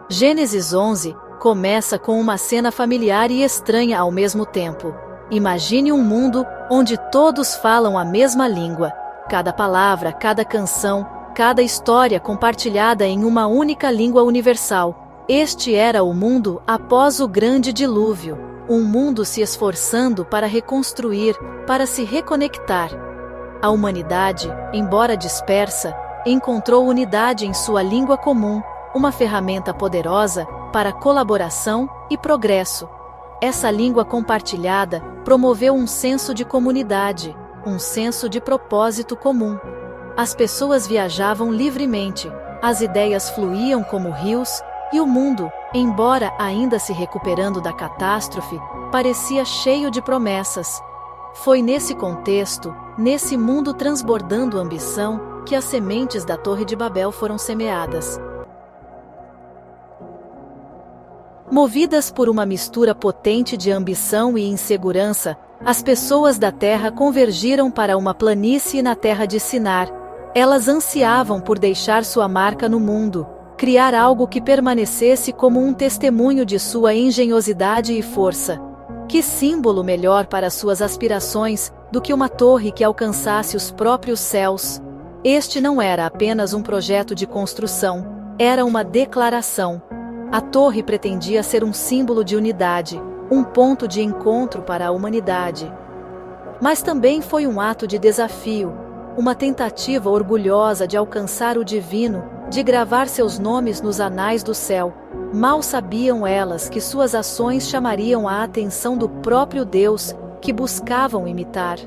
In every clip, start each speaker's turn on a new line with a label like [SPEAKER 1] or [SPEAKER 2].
[SPEAKER 1] Gênesis 11 começa com uma cena familiar e estranha ao mesmo tempo. Imagine um mundo onde todos falam a mesma língua. Cada palavra, cada canção, cada história compartilhada em uma única língua universal. Este era o mundo após o grande dilúvio. Um mundo se esforçando para reconstruir, para se reconectar. A humanidade, embora dispersa, encontrou unidade em sua língua comum, uma ferramenta poderosa para colaboração e progresso. Essa língua compartilhada promoveu um senso de comunidade, um senso de propósito comum. As pessoas viajavam livremente, as ideias fluíam como rios, e o mundo, embora ainda se recuperando da catástrofe, parecia cheio de promessas. Foi nesse contexto, nesse mundo transbordando ambição, que as sementes da Torre de Babel foram semeadas. Movidas por uma mistura potente de ambição e insegurança, as pessoas da terra convergiram para uma planície na terra de Sinar. Elas ansiavam por deixar sua marca no mundo, criar algo que permanecesse como um testemunho de sua engenhosidade e força. Que símbolo melhor para suas aspirações do que uma torre que alcançasse os próprios céus? Este não era apenas um projeto de construção, era uma declaração. A torre pretendia ser um símbolo de unidade, um ponto de encontro para a humanidade. Mas também foi um ato de desafio, uma tentativa orgulhosa de alcançar o divino, de gravar seus nomes nos anais do céu. Mal sabiam elas que suas ações chamariam a atenção do próprio Deus, que buscavam imitar.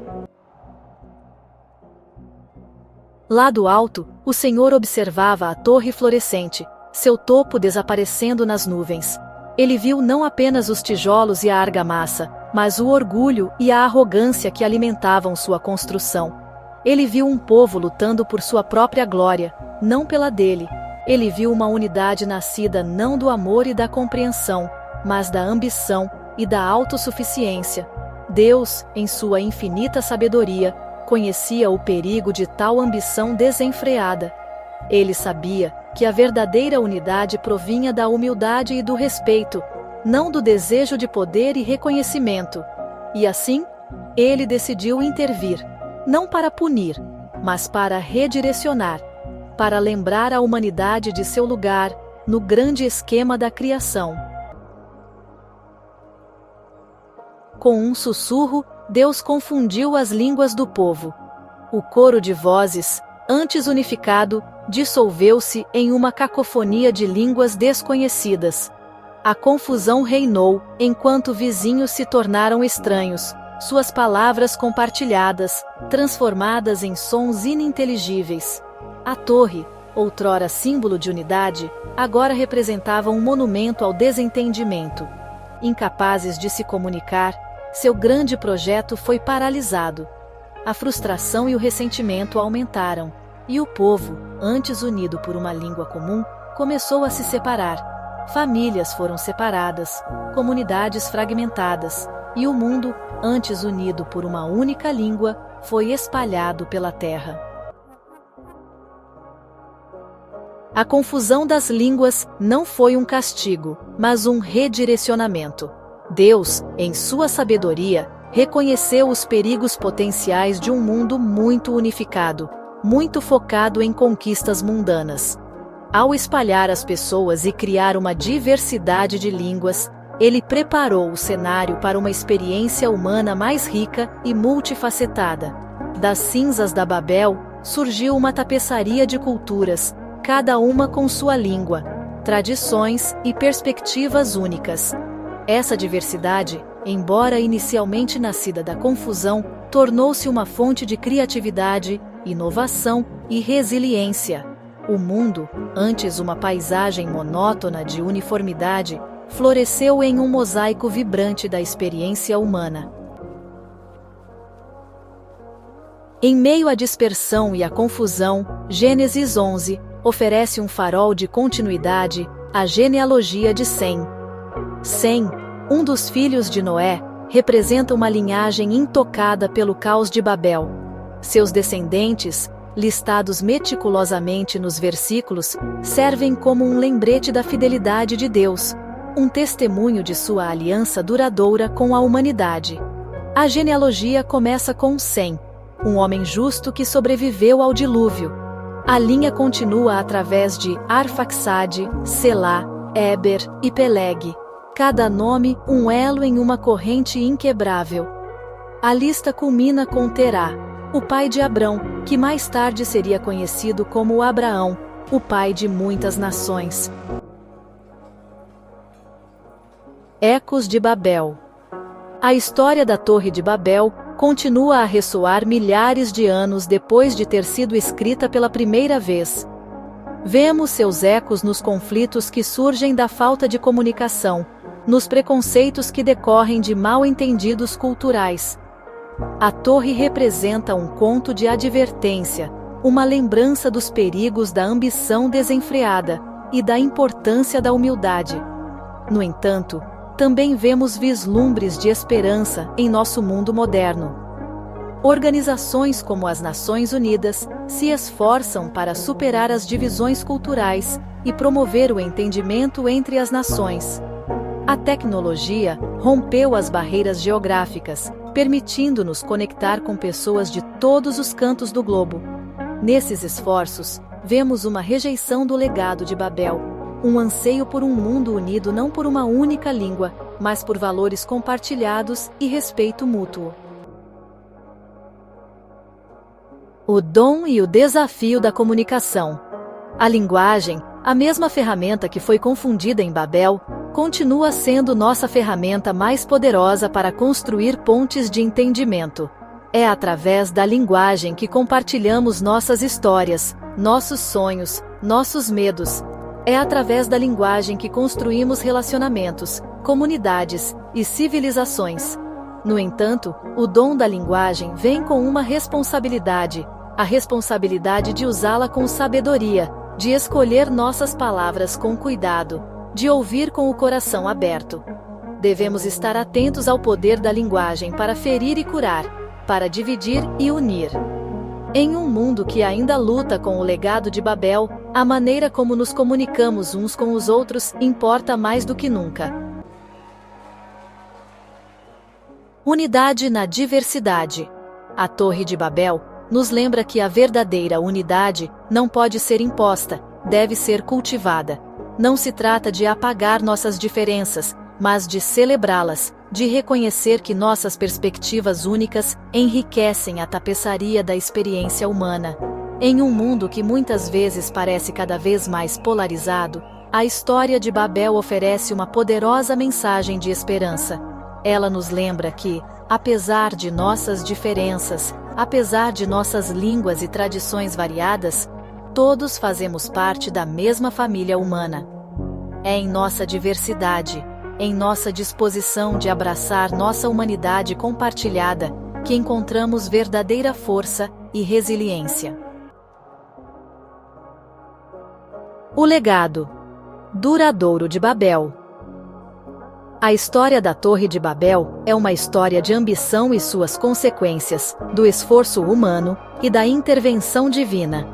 [SPEAKER 1] Lá do alto, o Senhor observava a torre florescente, seu topo desaparecendo nas nuvens. Ele viu não apenas os tijolos e a argamassa, mas o orgulho e a arrogância que alimentavam sua construção. Ele viu um povo lutando por sua própria glória, não pela dele. Ele viu uma unidade nascida não do amor e da compreensão, mas da ambição e da autossuficiência. Deus, em sua infinita sabedoria, conhecia o perigo de tal ambição desenfreada. Ele sabia que a verdadeira unidade provinha da humildade e do respeito, não do desejo de poder e reconhecimento. E assim, ele decidiu intervir, não para punir, mas para redirecionar, para lembrar a humanidade de seu lugar no grande esquema da criação. Com um sussurro, Deus confundiu as línguas do povo. O coro de vozes, antes unificado, dissolveu-se em uma cacofonia de línguas desconhecidas. A confusão reinou, enquanto vizinhos se tornaram estranhos, suas palavras compartilhadas, transformadas em sons ininteligíveis. A torre, outrora símbolo de unidade, agora representava um monumento ao desentendimento. Incapazes de se comunicar, seu grande projeto foi paralisado. A frustração e o ressentimento aumentaram. E o povo, antes unido por uma língua comum, começou a se separar. Famílias foram separadas, comunidades fragmentadas, e o mundo, antes unido por uma única língua, foi espalhado pela terra. A confusão das línguas não foi um castigo, mas um redirecionamento. Deus, em sua sabedoria, reconheceu os perigos potenciais de um mundo muito unificado, muito focado em conquistas mundanas. Ao espalhar as pessoas e criar uma diversidade de línguas, ele preparou o cenário para uma experiência humana mais rica e multifacetada. Das cinzas da Babel, surgiu uma tapeçaria de culturas, cada uma com sua língua, tradições e perspectivas únicas. Essa diversidade, embora inicialmente nascida da confusão, tornou-se uma fonte de criatividade, inovação e resiliência. O mundo, antes uma paisagem monótona de uniformidade, floresceu em um mosaico vibrante da experiência humana. Em meio à dispersão e à confusão, Gênesis 11 oferece um farol de continuidade, a genealogia de Sem. Sem, um dos filhos de Noé, representa uma linhagem intocada pelo caos de Babel. Seus descendentes, listados meticulosamente nos versículos, servem como um lembrete da fidelidade de Deus, um testemunho de sua aliança duradoura com a humanidade. A genealogia começa com Sem, um homem justo que sobreviveu ao dilúvio. A linha continua através de Arfaxade, Selá, Éber e Peleg, cada nome um elo em uma corrente inquebrável. A lista culmina com Terá, o pai de Abrão, que mais tarde seria conhecido como Abraão, o pai de muitas nações. Ecos de Babel. A história da Torre de Babel continua a ressoar milhares de anos depois de ter sido escrita pela primeira vez. Vemos seus ecos nos conflitos que surgem da falta de comunicação, nos preconceitos que decorrem de mal-entendidos culturais. A torre representa um conto de advertência, uma lembrança dos perigos da ambição desenfreada e da importância da humildade. No entanto, também vemos vislumbres de esperança em nosso mundo moderno. Organizações como as Nações Unidas se esforçam para superar as divisões culturais e promover o entendimento entre as nações. A tecnologia rompeu as barreiras geográficas, permitindo-nos conectar com pessoas de todos os cantos do globo. Nesses esforços, vemos uma rejeição do legado de Babel, um anseio por um mundo unido não por uma única língua, mas por valores compartilhados e respeito mútuo. O dom e o desafio da comunicação. A linguagem, a mesma ferramenta que foi confundida em Babel, continua sendo nossa ferramenta mais poderosa para construir pontes de entendimento. É através da linguagem que compartilhamos nossas histórias, nossos sonhos, nossos medos. É através da linguagem que construímos relacionamentos, comunidades e civilizações. No entanto, o dom da linguagem vem com uma responsabilidade, a responsabilidade de usá-la com sabedoria, de escolher nossas palavras com cuidado, de ouvir com o coração aberto. Devemos estar atentos ao poder da linguagem para ferir e curar, para dividir e unir. Em um mundo que ainda luta com o legado de Babel, a maneira como nos comunicamos uns com os outros importa mais do que nunca. Unidade na diversidade. A Torre de Babel nos lembra que a verdadeira unidade não pode ser imposta, deve ser cultivada. Não se trata de apagar nossas diferenças, mas de celebrá-las, de reconhecer que nossas perspectivas únicas enriquecem a tapeçaria da experiência humana. Em um mundo que muitas vezes parece cada vez mais polarizado, a história de Babel oferece uma poderosa mensagem de esperança. Ela nos lembra que, apesar de nossas diferenças, apesar de nossas línguas e tradições variadas, todos fazemos parte da mesma família humana. É em nossa diversidade, em nossa disposição de abraçar nossa humanidade compartilhada, que encontramos verdadeira força e resiliência. O legado duradouro de Babel. A história da Torre de Babel é uma história de ambição e suas consequências, do esforço humano e da intervenção divina.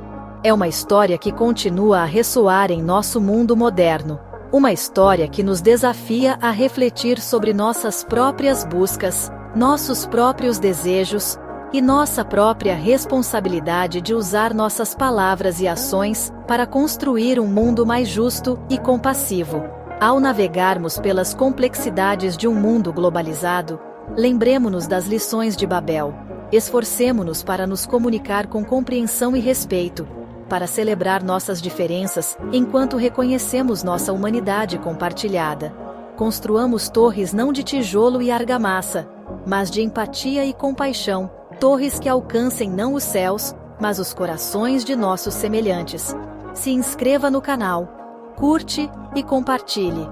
[SPEAKER 1] É uma história que continua a ressoar em nosso mundo moderno. Uma história que nos desafia a refletir sobre nossas próprias buscas, nossos próprios desejos e nossa própria responsabilidade de usar nossas palavras e ações para construir um mundo mais justo e compassivo. Ao navegarmos pelas complexidades de um mundo globalizado, lembremo-nos das lições de Babel. Esforcemo-nos para nos comunicar com compreensão e respeito, para celebrar nossas diferenças enquanto reconhecemos nossa humanidade compartilhada. Construamos torres não de tijolo e argamassa, mas de empatia e compaixão, torres que alcancem não os céus, mas os corações de nossos semelhantes. Se inscreva no canal, curte e compartilhe.